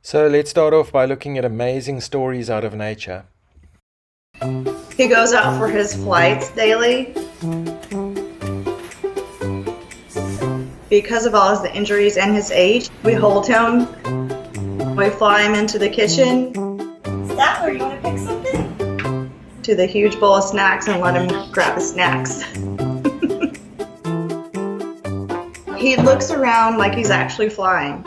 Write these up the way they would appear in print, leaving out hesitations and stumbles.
So let's start off by looking at amazing stories out of nature. He goes out for his flights daily. Because of all his injuries and his age, we hold him. We fly him into the kitchen. Statler, you want to pick something? To the huge bowl of snacks and let him grab his snacks. He looks around like he's actually flying.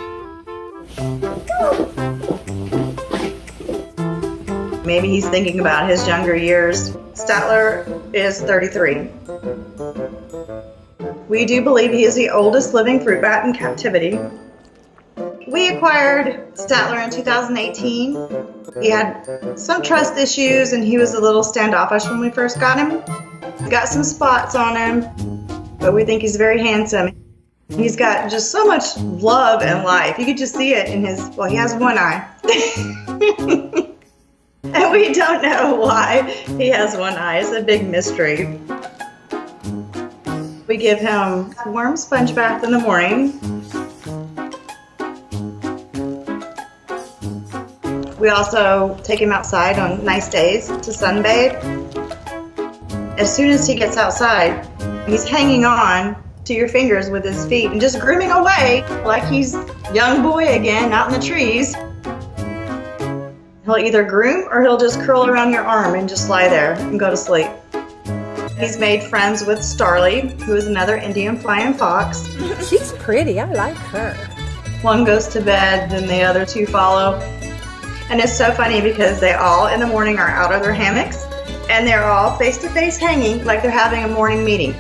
Maybe he's thinking about his younger years. Statler is 33. We do believe he is the oldest living fruit bat in captivity. We acquired Statler in 2018. He had some trust issues and he was a little standoffish when we first got him. He's got some spots on him, but we think he's very handsome. He's got just so much love and life. You could just see it in his, well, he has one eye. And we don't know why he has one eye. It's a big mystery. We give him a warm sponge bath in the morning. We also take him outside on nice days to sunbathe. As soon as he gets outside, he's hanging on to your fingers with his feet and just grooming away like he's young boy again out in the trees. He'll either groom or he'll just curl around your arm and just lie there and go to sleep. He's made friends with Starly, who is another Indian flying fox. She's pretty. I like her. One goes to bed, then the other two follow. And it's so funny because they all in the morning are out of their hammocks and they're all face to face hanging like they're having a morning meeting.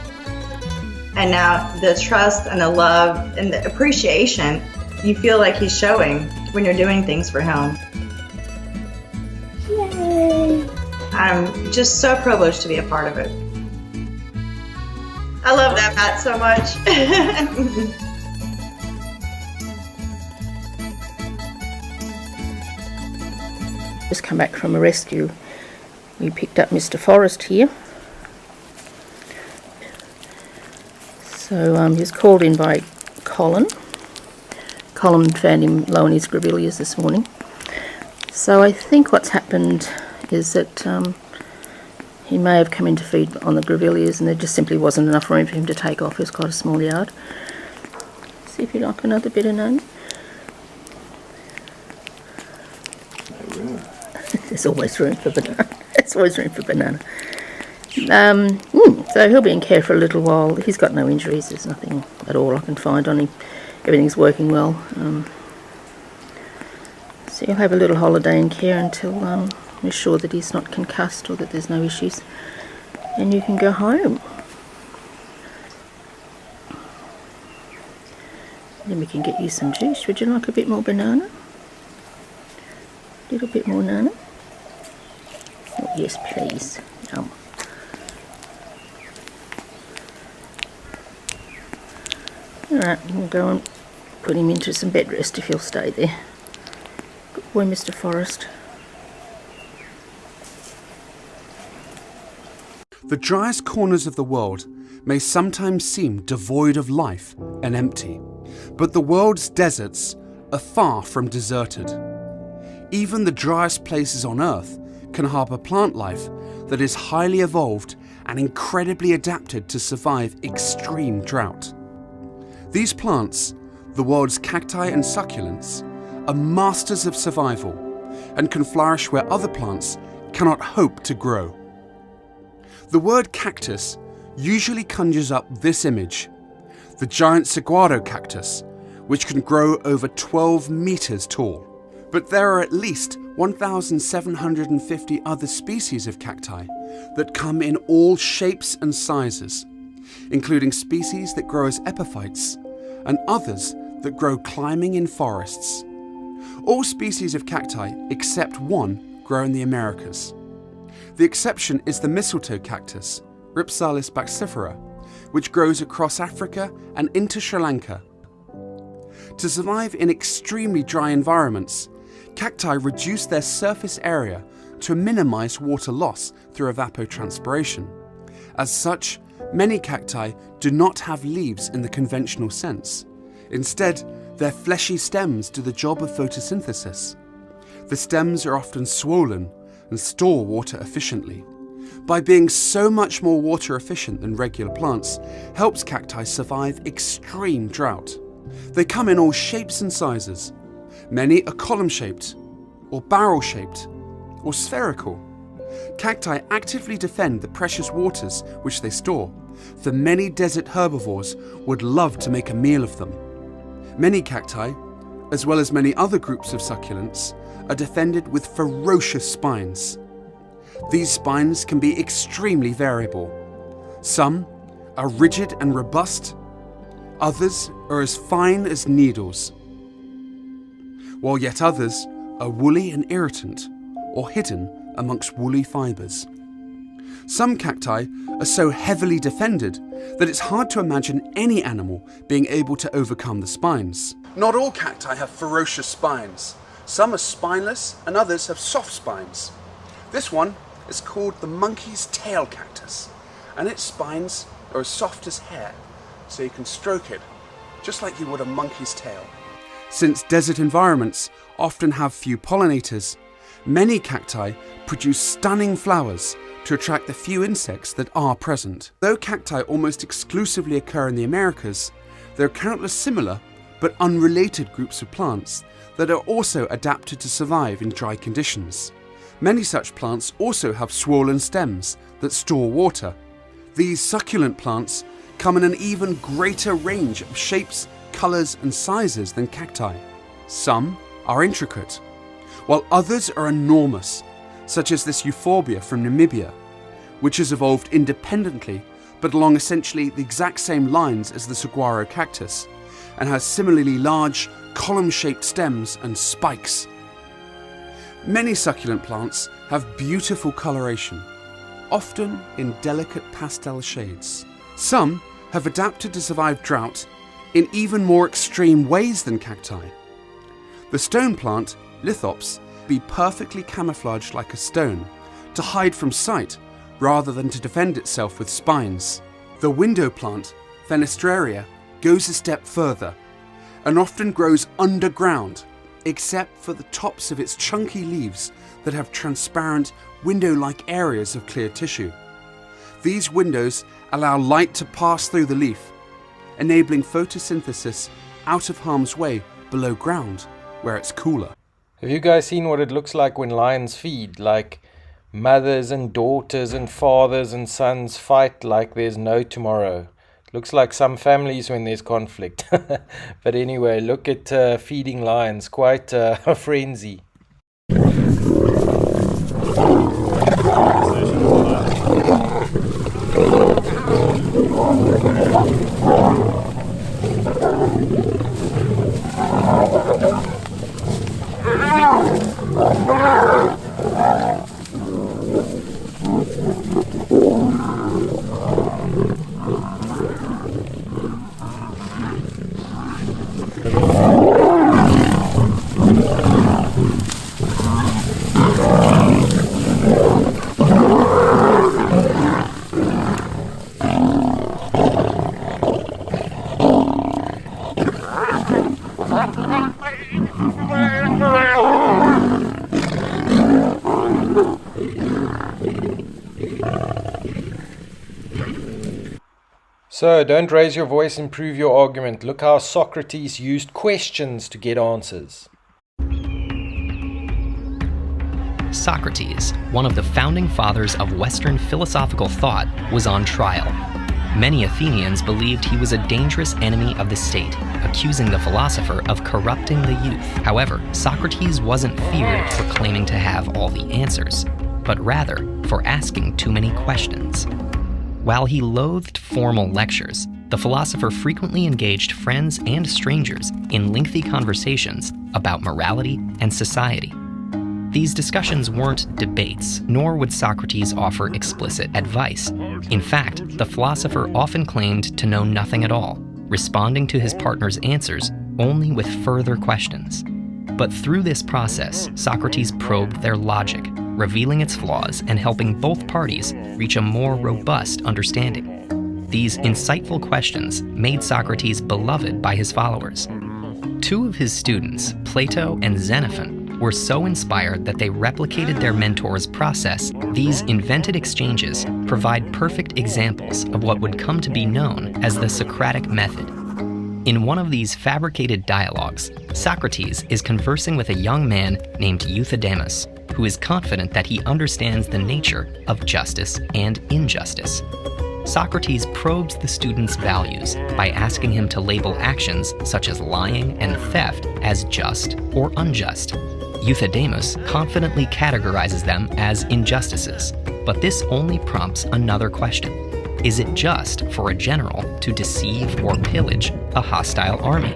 And now the trust and the love and the appreciation you feel like he's showing when you're doing things for him. Yay! I'm just so privileged to be a part of it. I love that bat so much. Just come back from a rescue. We picked up Mr. Forrest here. So he was called in by Colin. Colin found him low in his grevilleas this morning. So I think what's happened is that he may have come in to feed on the grevilleas and there just simply wasn't enough room for him to take off. It was quite a small yard. See if you like another bit of none. There's always room for banana. There's always room for banana. So he'll be in care for a little while. He's got no injuries. There's nothing at all I can find on him. Everything's working well. So he'll have a little holiday in care until we're sure that he's not concussed or that there's no issues. And you can go home. Then we can get you some juice. Would you like a bit more banana? A little bit more banana? Oh, yes, please. Yum. Alright, we'll go and put him into some bed rest if he'll stay there. Good boy, Mr. Forrest. The driest corners of the world may sometimes seem devoid of life and empty, but the world's deserts are far from deserted. Even the driest places on Earth can harbour plant life that is highly evolved and incredibly adapted to survive extreme drought. These plants, the world's cacti and succulents, are masters of survival and can flourish where other plants cannot hope to grow. The word cactus usually conjures up this image, the giant saguaro cactus, which can grow over 12 meters tall. But there are at least 1,750 other species of cacti that come in all shapes and sizes, including species that grow as epiphytes and others that grow climbing in forests. All species of cacti except one grow in the Americas. The exception is the mistletoe cactus, Rhipsalis baxifera, which grows across Africa and into Sri Lanka. To survive in extremely dry environments, cacti reduce their surface area to minimize water loss through evapotranspiration. As such, many cacti do not have leaves in the conventional sense. Instead, Their fleshy stems do the job of photosynthesis. The stems are often swollen and store water efficiently. By being so much more water efficient than regular plants, helps cacti survive extreme drought. They come in all shapes and sizes. Many are column-shaped, or barrel-shaped, or spherical. Cacti actively defend the precious waters which they store, for many desert herbivores would love to make a meal of them. Many cacti, as well as many other groups of succulents, are defended with ferocious spines. These spines can be extremely variable. Some are rigid and robust, others are as fine as needles, while yet others are woolly and irritant, or hidden amongst woolly fibres. Some cacti are so heavily defended that it's hard to imagine any animal being able to overcome the spines. Not all cacti have ferocious spines. Some are spineless and others have soft spines. This one is called the monkey's tail cactus, and its spines are as soft as hair, so you can stroke it just like you would a monkey's tail. Since desert environments often have few pollinators, many cacti produce stunning flowers to attract the few insects that are present. Though cacti almost exclusively occur in the Americas, there are countless similar but unrelated groups of plants that are also adapted to survive in dry conditions. Many such plants also have swollen stems that store water. These succulent plants come in an even greater range of shapes, colours and sizes than cacti. Some are intricate, while others are enormous, such as this euphorbia from Namibia, which has evolved independently but along essentially the exact same lines as the saguaro cactus, and has similarly large, column-shaped stems and spikes. Many succulent plants have beautiful coloration, often in delicate pastel shades. Some have adapted to survive drought in even more extreme ways than cacti. The stone plant, lithops, be perfectly camouflaged like a stone, to hide from sight rather than to defend itself with spines. The window plant, Fenestraria, goes a step further and often grows underground, except for the tops of its chunky leaves that have transparent, window-like areas of clear tissue. These windows allow light to pass through the leaf, enabling photosynthesis out of harm's way below ground, where it's cooler. Have you guys seen what it looks like when lions feed? Like mothers and daughters and fathers and sons fight like there's no tomorrow. Looks like some families when there's conflict. But anyway, look at feeding lions. Quite a frenzy. So, don't raise your voice and prove your argument. Look how Socrates used questions to get answers. Socrates, one of the founding fathers of Western philosophical thought, was on trial. Many Athenians believed he was a dangerous enemy of the state, accusing the philosopher of corrupting the youth. However, Socrates wasn't feared for claiming to have all the answers, but rather for asking too many questions. While he loathed formal lectures, the philosopher frequently engaged friends and strangers in lengthy conversations about morality and society. These discussions weren't debates, nor would Socrates offer explicit advice. In fact, the philosopher often claimed to know nothing at all, responding to his partner's answers only with further questions. But through this process, Socrates probed their logic, revealing its flaws and helping both parties reach a more robust understanding. These insightful questions made Socrates beloved by his followers. Two of his students, Plato and Xenophon, were so inspired that they replicated their mentor's process. These invented exchanges provide perfect examples of what would come to be known as the Socratic method. In one of these fabricated dialogues, Socrates is conversing with a young man named Euthydemus, who is confident that he understands the nature of justice and injustice. Socrates probes the student's values by asking him to label actions such as lying and theft as just or unjust. Euthydemus confidently categorizes them as injustices, but this only prompts another question. Is it just for a general to deceive or pillage a hostile army?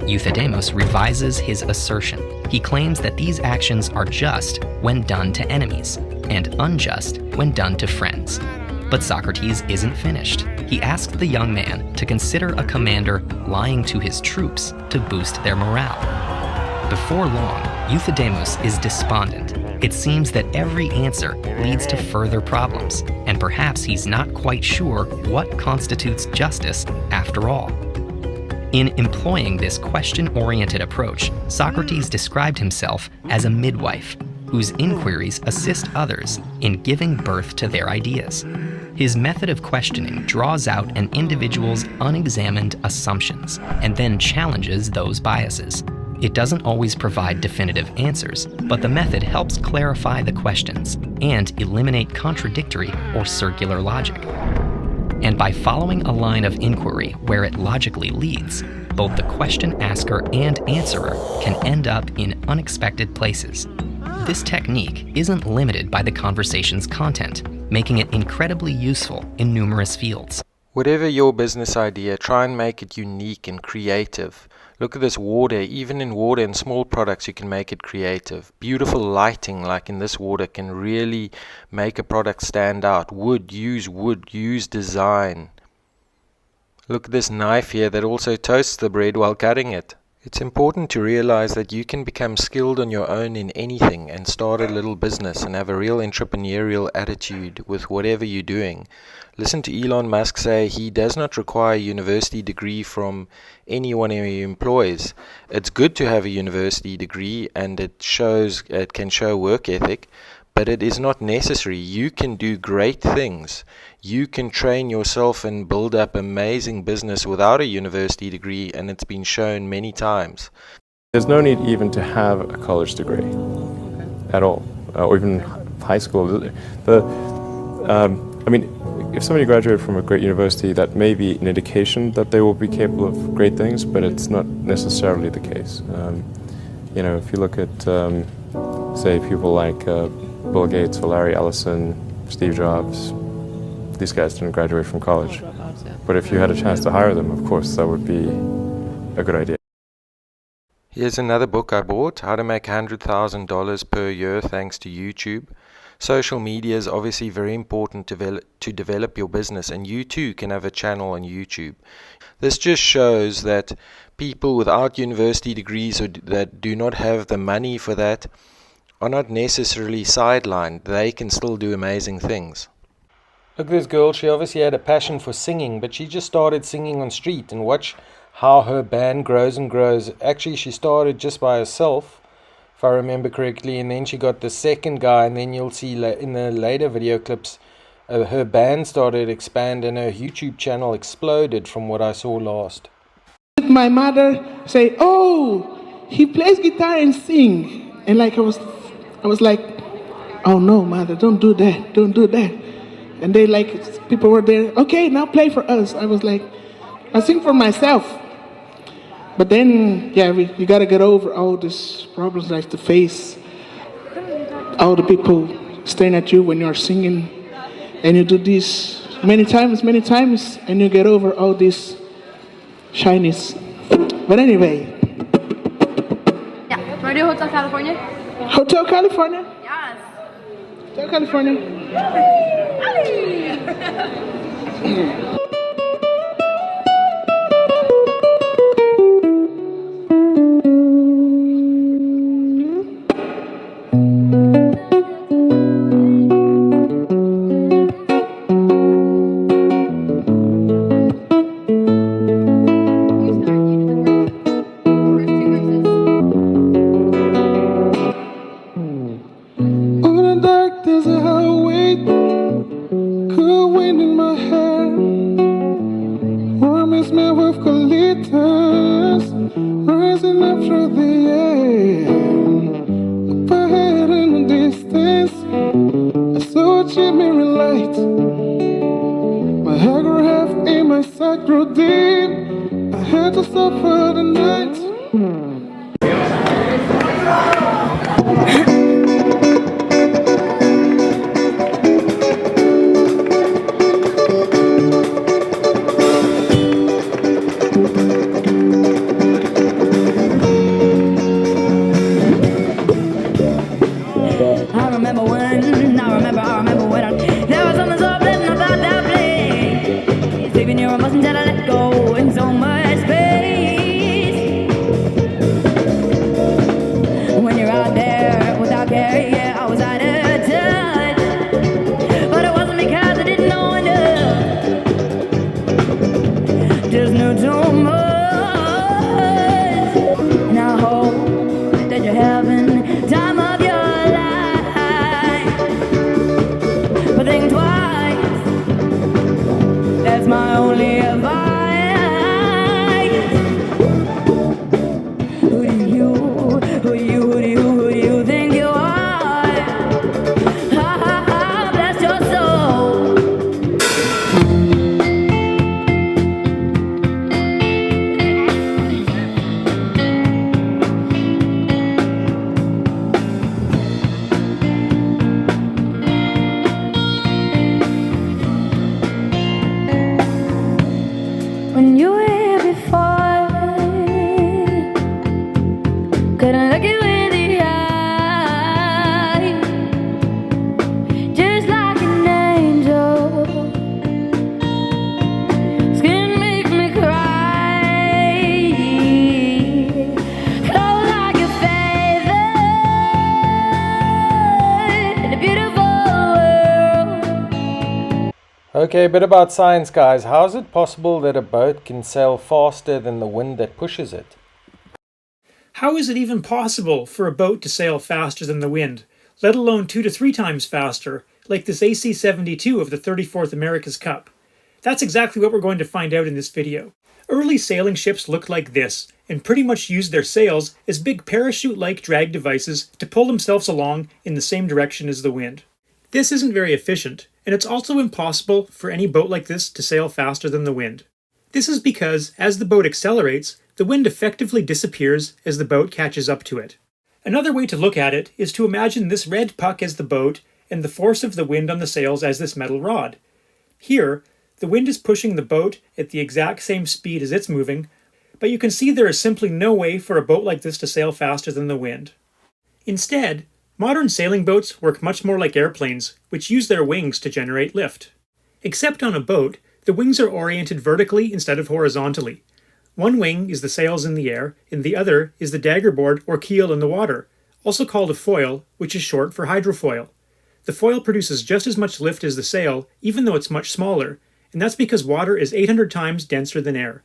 Euthydemus revises his assertion. He claims that these actions are just when done to enemies, and unjust when done to friends. But Socrates isn't finished. He asks the young man to consider a commander lying to his troops to boost their morale. Before long, Euthydemus is despondent. It seems that every answer leads to further problems, and perhaps he's not quite sure what constitutes justice after all. In employing this question-oriented approach, Socrates described himself as a midwife, whose inquiries assist others in giving birth to their ideas. His method of questioning draws out an individual's unexamined assumptions and then challenges those biases. It doesn't always provide definitive answers, but the method helps clarify the questions and eliminate contradictory or circular logic. And by following a line of inquiry where it logically leads, both the question asker and answerer can end up in unexpected places. This technique isn't limited by the conversation's content, making it incredibly useful in numerous fields. Whatever your business idea, try and make it unique and creative. Look at this water. Even in water and small products, you can make it creative. Beautiful lighting, like in this water, can really make a product stand out. Wood, use design. Look at this knife here that also toasts the bread while cutting it. It's important to realize that you can become skilled on your own in anything and start a little business and have a real entrepreneurial attitude with whatever you're doing. Listen to Elon Musk say he does not require a university degree from anyone he employs. It's good to have a university degree and it can show work ethic, but it is not necessary. You can do great things. You can train yourself and build up amazing business without a university degree, and it's been shown many times. There's no need even to have a college degree at all, or even high school. If somebody graduated from a great university, that may be an indication that they will be capable of great things, but it's not necessarily the case. If you look at, say, people like Bill Gates or Larry Ellison, Steve Jobs, these guys didn't graduate from college. But if you had a chance to hire them, of course, that would be a good idea. Here's another book I bought, How to Make $100,000 per year thanks to YouTube. Social media is obviously very important to develop your business, and you too can have a channel on YouTube. This just shows that people without university degrees or that do not have the money for that are not necessarily sidelined. They can still do amazing things. Look at this girl, she obviously had a passion for singing, but she just started singing on street, and watch how her band grows and grows. Actually, she started just by herself, if I remember correctly, and then she got the second guy, and then you'll see in the later video clips, her band started to expand and her YouTube channel exploded from what I saw last. My mother say, "Oh, he plays guitar and sing," and I was like, "Oh no, mother, don't do that." And they people were there, "Okay, now play for us." I was like, I sing for myself. But then, you gotta get over all these problems, like the face, all the people staring at you when you're singing, and you do this many times, and you get over all this shyness. But anyway. Yeah, Radio Hotel California? Hotel California? Yes. Hotel California? light. My heart grew half and my side grew deep. I had to suffer the night. I remember when there was something so pleasant about that place. Sleeping your emotions that I let go in so much space. When you're out there without care, yeah, I was out of touch. But it wasn't because I didn't know enough. Just knew too much. And I hope that you're having time of your think twice. That's my only advice. Who do you think you are? Bless your soul. When you were here before, couldn't look you in the eye, just like an angel. Skin makes me cry, clothes like a feather in a beautiful world. Okay, a bit about science, guys. How is it possible that a boat can sail faster than the wind that pushes it? How is it even possible for a boat to sail faster than the wind, let alone 2 to 3 times faster, like this AC-72 of the 34th America's Cup? That's exactly what we're going to find out in this video. Early sailing ships looked like this, and pretty much used their sails as big parachute-like drag devices to pull themselves along in the same direction as the wind. This isn't very efficient, and it's also impossible for any boat like this to sail faster than the wind. This is because, as the boat accelerates, the wind effectively disappears as the boat catches up to it. Another way to look at it is to imagine this red puck as the boat and the force of the wind on the sails as this metal rod. Here, the wind is pushing the boat at the exact same speed as it's moving, but you can see there is simply no way for a boat like this to sail faster than the wind. Instead, modern sailing boats work much more like airplanes, which use their wings to generate lift. Except on a boat, the wings are oriented vertically instead of horizontally. One wing is the sails in the air, and the other is the daggerboard or keel in the water, also called a foil, which is short for hydrofoil. The foil produces just as much lift as the sail, even though it's much smaller, and that's because water is 800 times denser than air.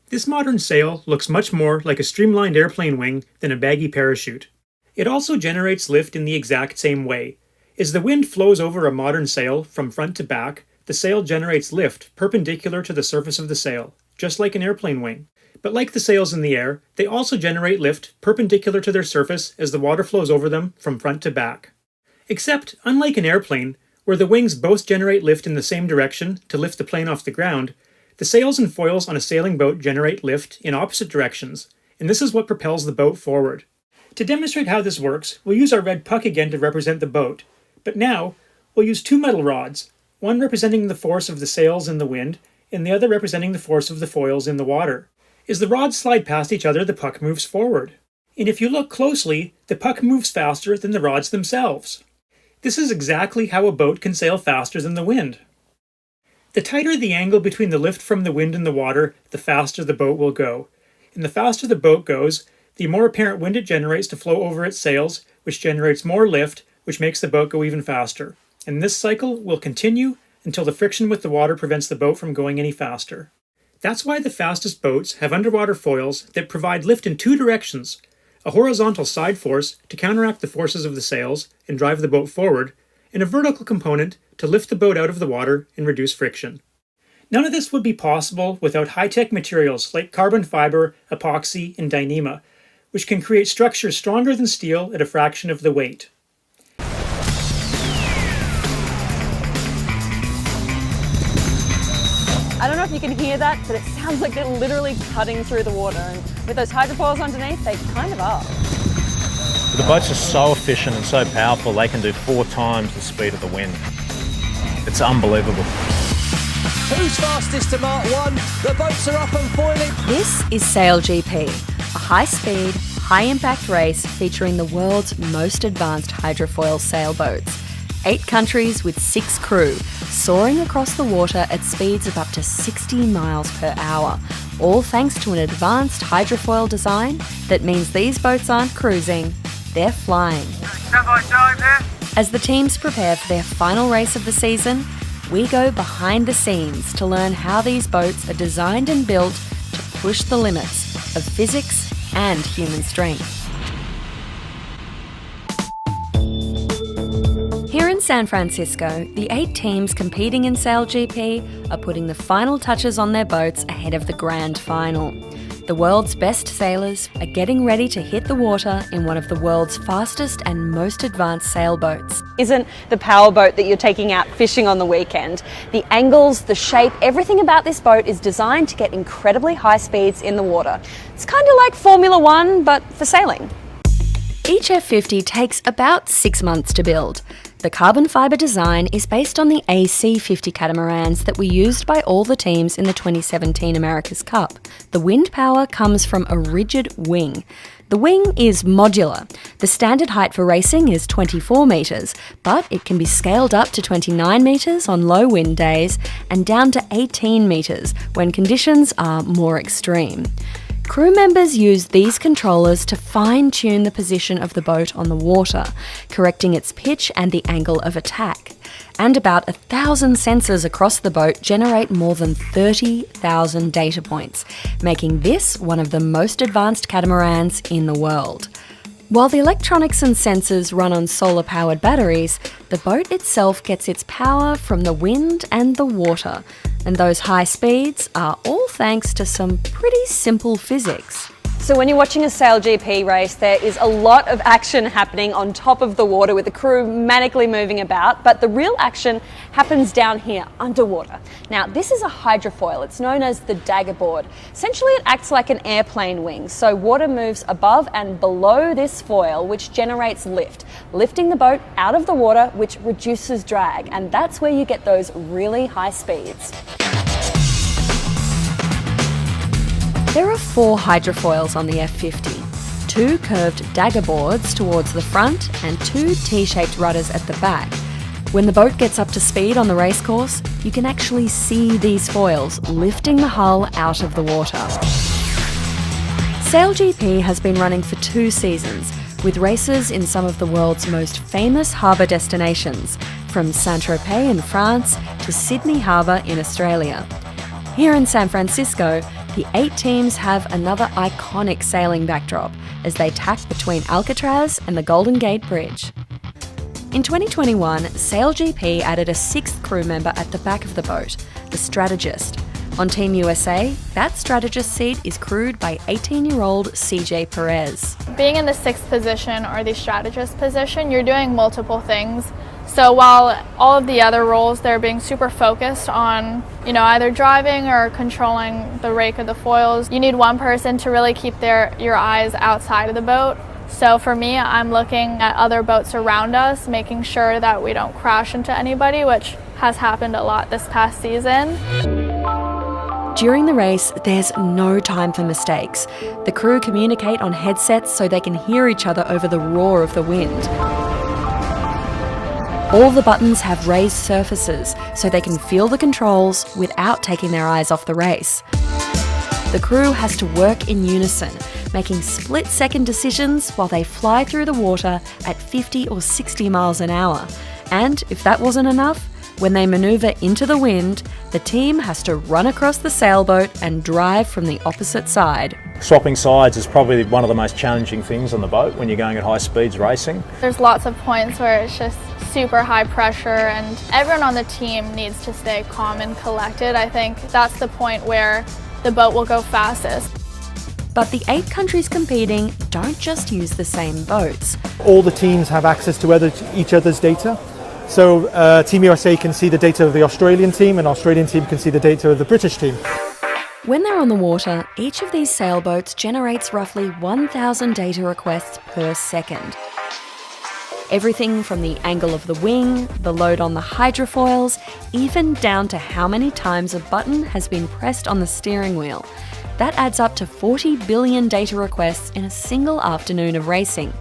This modern sail looks much more like a streamlined airplane wing than a baggy parachute. It also generates lift in the exact same way. As the wind flows over a modern sail from front to back, the sail generates lift perpendicular to the surface of the sail, just like an airplane wing. But like the sails in the air, they also generate lift perpendicular to their surface as the water flows over them from front to back. Except, unlike an airplane, where the wings both generate lift in the same direction to lift the plane off the ground, the sails and foils on a sailing boat generate lift in opposite directions, and this is what propels the boat forward. To demonstrate how this works, we'll use our red puck again to represent the boat, but now we'll use 2 metal rods, one representing the force of the sails in the wind, and the other representing the force of the foils in the water. As the rods slide past each other, the puck moves forward. And if you look closely, the puck moves faster than the rods themselves. This is exactly how a boat can sail faster than the wind. The tighter the angle between the lift from the wind and the water, the faster the boat will go. And the faster the boat goes, the more apparent wind it generates to flow over its sails, which generates more lift, which makes the boat go even faster. And this cycle will continue until the friction with the water prevents the boat from going any faster. That's why the fastest boats have underwater foils that provide lift in 2 directions, a horizontal side force to counteract the forces of the sails and drive the boat forward, and a vertical component to lift the boat out of the water and reduce friction. None of this would be possible without high-tech materials like carbon fiber, epoxy, and Dyneema, which can create structures stronger than steel at a fraction of the weight. I don't know if you can hear that, but it sounds like they're literally cutting through the water. And with those hydrofoils underneath, they kind of are. The boats are so efficient and so powerful, they can do 4 times the speed of the wind. It's unbelievable. Who's fastest to Mark 1? The boats are up and foiling. This is SailGP, a high-speed, high-impact race featuring the world's most advanced hydrofoil sailboats. 8 countries with 6 crew, soaring across the water at speeds of up to 60 miles per hour, all thanks to an advanced hydrofoil design that means these boats aren't cruising, they're flying. As the teams prepare for their final race of the season, we go behind the scenes to learn how these boats are designed and built to push the limits of physics and human strength. Here in San Francisco, the 8 teams competing in SailGP are putting the final touches on their boats ahead of the grand final. The world's best sailors are getting ready to hit the water in one of the world's fastest and most advanced sailboats. Isn't the power boat that you're taking out fishing on the weekend. The angles, the shape, everything about this boat is designed to get incredibly high speeds in the water. It's kind of like Formula One, but for sailing. Each F50 takes about 6 months to build. The carbon fibre design is based on the AC50 catamarans that were used by all the teams in the 2017 America's Cup. The wind power comes from a rigid wing. The wing is modular. The standard height for racing is 24 metres, but it can be scaled up to 29 metres on low wind days and down to 18 metres when conditions are more extreme. Crew members use these controllers to fine-tune the position of the boat on the water, correcting its pitch and the angle of attack. And about 1,000 sensors across the boat generate more than 30,000 data points, making this one of the most advanced catamarans in the world. While the electronics and sensors run on solar-powered batteries, the boat itself gets its power from the wind and the water, and those high speeds are all thanks to some pretty simple physics. So when you're watching a SailGP race, there is a lot of action happening on top of the water with the crew manically moving about, but the real action happens down here, underwater. Now, this is a hydrofoil. It's known as the dagger board. Essentially, it acts like an airplane wing, so water moves above and below this foil, which generates lift, lifting the boat out of the water, which reduces drag, and that's where you get those really high speeds. There are 4 hydrofoils on the F50, 2 curved dagger boards towards the front and 2 T-shaped rudders at the back. When the boat gets up to speed on the racecourse, you can actually see these foils lifting the hull out of the water. SailGP has been running for 2 seasons, with races in some of the world's most famous harbour destinations, from Saint-Tropez in France to Sydney Harbour in Australia. Here in San Francisco, the 8 teams have another iconic sailing backdrop as they tack between Alcatraz and the Golden Gate Bridge. In 2021, SailGP added a 6th crew member at the back of the boat, the strategist. On Team USA, that strategist seat is crewed by 18-year-old CJ Perez. Being in the 6th position or the strategist position, you're doing multiple things. So while all of the other roles, they're being super focused on, either driving or controlling the rake of the foils, you need one person to really keep your eyes outside of the boat. So for me, I'm looking at other boats around us, making sure that we don't crash into anybody, which has happened a lot this past season. During the race, there's no time for mistakes. The crew communicate on headsets so they can hear each other over the roar of the wind. All the buttons have raised surfaces so they can feel the controls without taking their eyes off the race. The crew has to work in unison, making split-second decisions while they fly through the water at 50 or 60 miles an hour. And if that wasn't enough, when they manoeuvre into the wind, the team has to run across the sailboat and drive from the opposite side. Swapping sides is probably one of the most challenging things on the boat when you're going at high speeds racing. There's lots of points where it's just super high pressure and everyone on the team needs to stay calm and collected. I think that's the point where the boat will go fastest. But the 8 countries competing don't just use the same boats. All the teams have access to each other's data. So Team USA can see the data of the Australian team, and Australian team can see the data of the British team. When they're on the water, each of these sailboats generates roughly 1,000 data requests per second. Everything from the angle of the wing, the load on the hydrofoils, even down to how many times a button has been pressed on the steering wheel. That adds up to 40 billion data requests in a single afternoon of racing.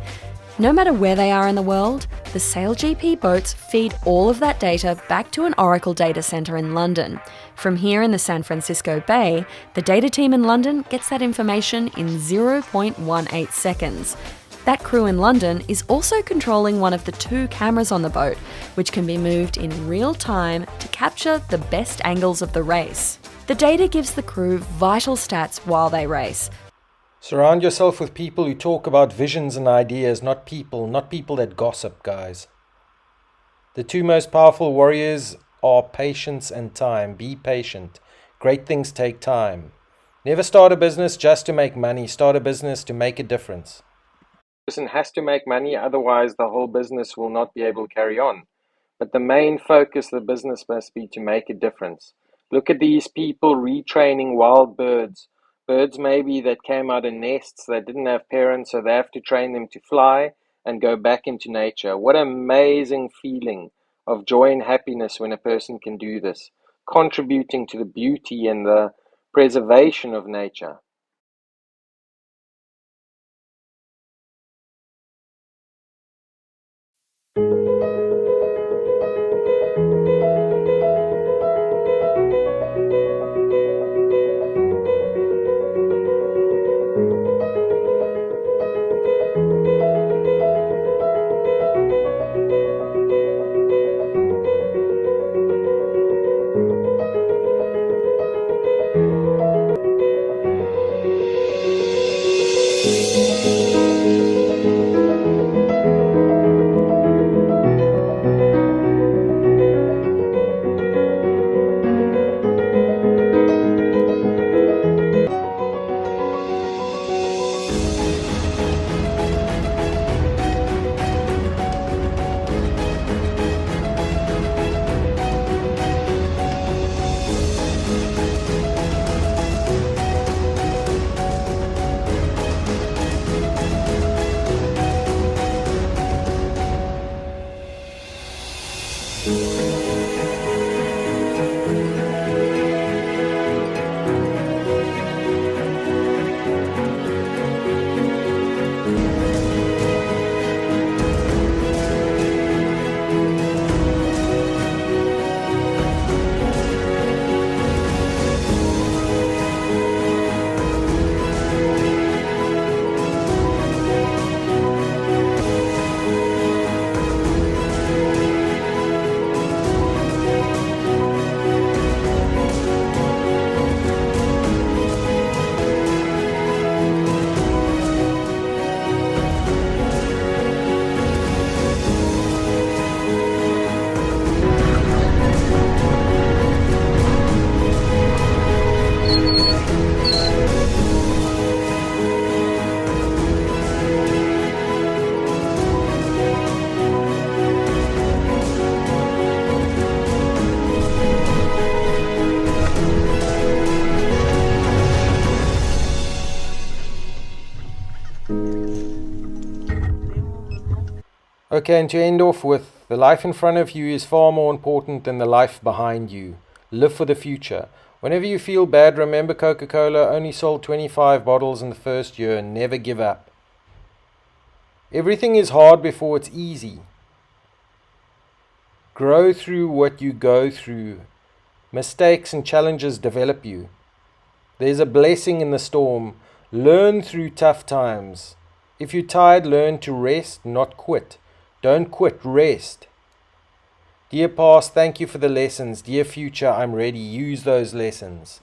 No matter where they are in the world, the SailGP boats feed all of that data back to an Oracle data centre in London. From here in the San Francisco Bay, the data team in London gets that information in 0.18 seconds. That crew in London is also controlling one of the 2 cameras on the boat, which can be moved in real time to capture the best angles of the race. The data gives the crew vital stats while they race. Surround yourself with people who talk about visions and ideas, not people that gossip, guys. The 2 most powerful warriors are patience and time. Be patient. Great things take time. Never start a business just to make money. Start a business to make a difference. A person has to make money, otherwise the whole business will not be able to carry on. But the main focus of the business must be to make a difference. Look at these people retraining wild birds. Birds maybe that came out of nests that didn't have parents, so they have to train them to fly and go back into nature. What an amazing feeling of joy and happiness when a person can do this, contributing to the beauty and the preservation of nature. Okay, and to end off with, the life in front of you is far more important than the life behind you. Live for the future. Whenever you feel bad, remember Coca-Cola only sold 25 bottles in the first year. Never give up. Everything is hard before it's easy. Grow through what you go through. Mistakes and challenges develop you. There's a blessing in the storm. Learn through tough times. If you're tired, learn to rest, not quit. Don't quit, rest. Dear past, thank you for the lessons. Dear future, I'm ready. Use those lessons.